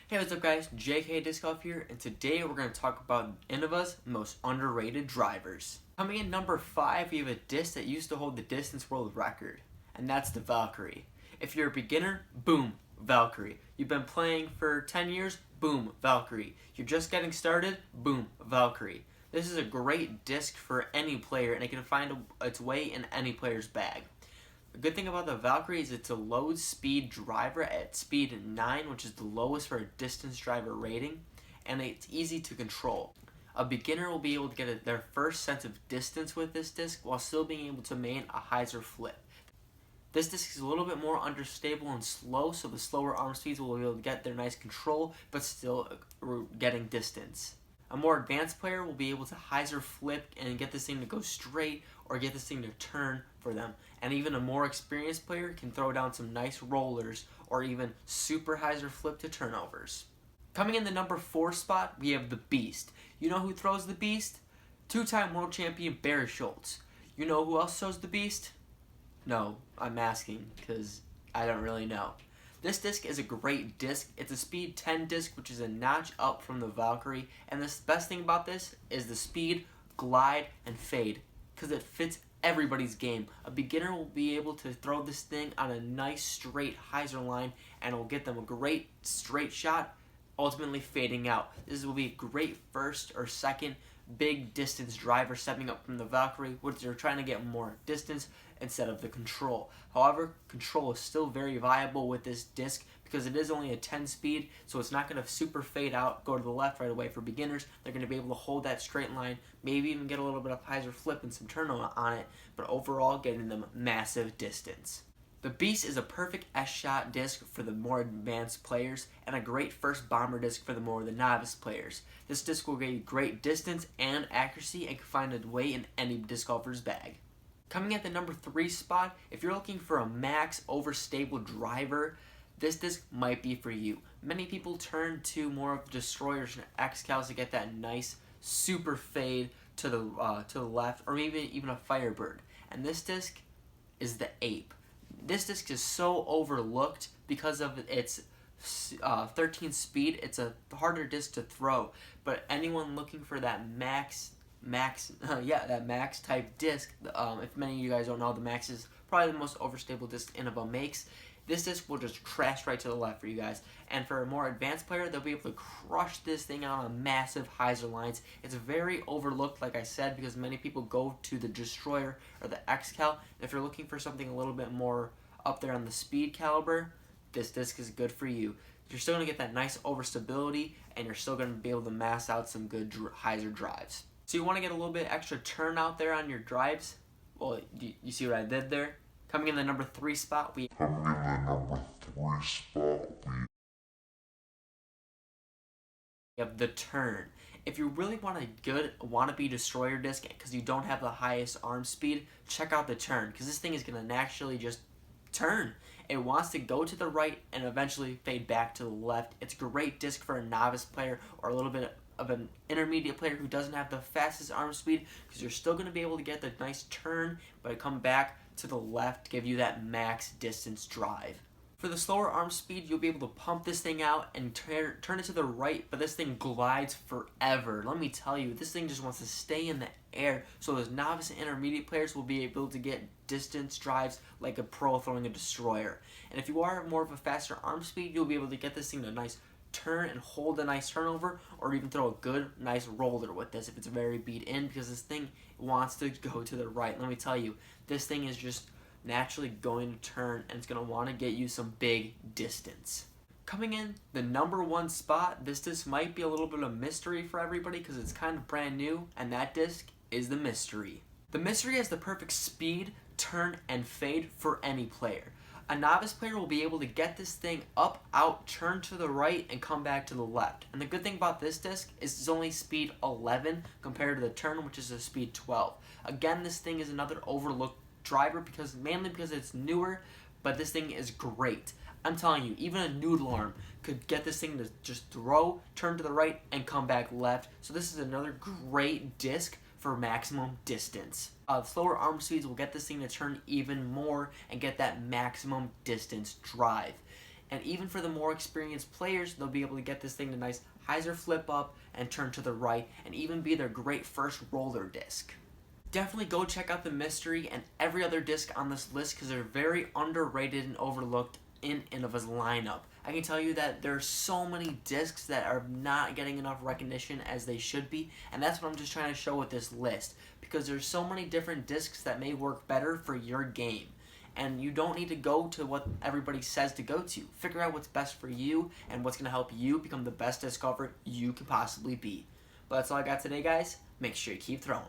Hey, what's up guys? JK Disc Golf here, and today we're going to talk about Innova's most underrated drivers. Coming in number 5, we have a disc that used to hold the distance world record, and that's the Valkyrie. If you're a beginner, boom, Valkyrie. You've been playing for 10 years, boom, Valkyrie. You're just getting started, boom, Valkyrie. This is a great disc for any player, and it can find its way in any player's bag. The good thing about the Valkyrie is it's a low speed driver at speed 9, which is the lowest for a distance driver rating, and it's easy to control. A beginner will be able to get their first sense of distance with this disc while still being able to maintain a hyzer flip. This disc is a little bit more understable and slow, so the slower arm speeds will be able to get their nice control, but still getting distance. A more advanced player will be able to hyzer flip and get this thing to go straight or get this thing to turn for them. And even a more experienced player can throw down some nice rollers or even super hyzer flip to turnovers. Coming in the number 4 spot, we have the Beast. You know who throws the Beast? 2-time world champion Barry Schultz. You know who else throws the Beast? No, I'm asking because I don't really know. This disc is a great disc. It's a speed 10 disc, which is a notch up from the Valkyrie. And the best thing about this is the speed, glide, and fade, because it fits everybody's game. A beginner will be able to throw this thing on a nice straight hyzer line, and it will get them a great straight shot, ultimately fading out. This will be a great first or second big distance driver stepping up from the Valkyrie, which they're trying to get more distance instead of the control. However, control is still very viable with this disc because it is only a 10 speed, so it's not going to super fade out, go to the left right away. For beginners, they're going to be able to hold that straight line, maybe even get a little bit of hyzer flip and some turn on it, but overall getting them massive distance. The Beast is a perfect S-shot disc for the more advanced players and a great first bomber disc for the novice players. This disc will give you great distance and accuracy and can find a way in any disc golfer's bag. Coming at the number 3 spot, if you're looking for a max overstable driver, this disc might be for you. Many people turn to more of destroyers and X-Cals to get that nice super fade to the left, or maybe even a Firebird. And this disc is the Ape. This disc is so overlooked because of its 13 speed. It's a harder disc to throw, but anyone looking for that max type disc, if many of you guys don't know, the Max is probably the most overstable disc Innova makes. This disc will just crash right to the left for you guys. And for a more advanced player, they'll be able to crush this thing out on massive hyzer lines. It's very overlooked, like I said, because many people go to the Destroyer or the X-Cal. If you're looking for something a little bit more up there on the speed caliber, this disc is good for you. You're still going to get that nice overstability, and you're still going to be able to mass out some good hyzer drives. So you want to get a little bit extra turn out there on your drives? Well, you see what I did there? Coming in the number 3 spot, we have the Turn. If you really want a good wannabe destroyer disc because you don't have the highest arm speed, check out the Turn, because this thing is going to naturally just turn. It wants to go to the right and eventually fade back to the left. It's a great disc for a novice player or a little bit of an intermediate player who doesn't have the fastest arm speed, because you're still going to be able to get the nice turn, but come back to the left, give you that max distance drive. For the slower arm speed, you'll be able to pump this thing out and turn it to the right, but this thing glides forever. Let me tell you, this thing just wants to stay in the air, so those novice and intermediate players will be able to get distance drives like a pro throwing a destroyer. And if you are more of a faster arm speed, you'll be able to get this thing to a nice turn and hold a nice turnover, or even throw a good nice roller with this if it's very beat in, because this thing wants to go to the right. Let me tell you, this thing is just naturally going to turn, and it's going to want to get you some big distance. Coming in the number 1 spot, this disc might be a little bit of a mystery for everybody because it's kind of brand new, and that disc is the Mystery. The Mystery has the perfect speed, turn, and fade for any player. A novice player will be able to get this thing up, out, turn to the right, and come back to the left. And the good thing about this disc is it's only speed 11 compared to the Turn, which is a speed 12. Again, this thing is another overlooked driver mainly because it's newer, but this thing is great. I'm telling you, even a noodle arm could get this thing to just throw, turn to the right, and come back left. So this is another great disc for maximum distance. Slower arm speeds will get this thing to turn even more and get that maximum distance drive. And even for the more experienced players, they'll be able to get this thing to nice hyzer flip up and turn to the right, and even be their great first roller disc. Definitely go check out the Mystery and every other disc on this list because they're very underrated and overlooked in Innova's lineup. I can tell you that there are so many discs that are not getting enough recognition as they should be, and that's what I'm just trying to show with this list, because there's so many different discs that may work better for your game. And you don't need to go to what everybody says to go to. Figure out what's best for you and what's going to help you become the best disc golfer you can possibly be. But that's all I got today, guys. Make sure you keep throwing.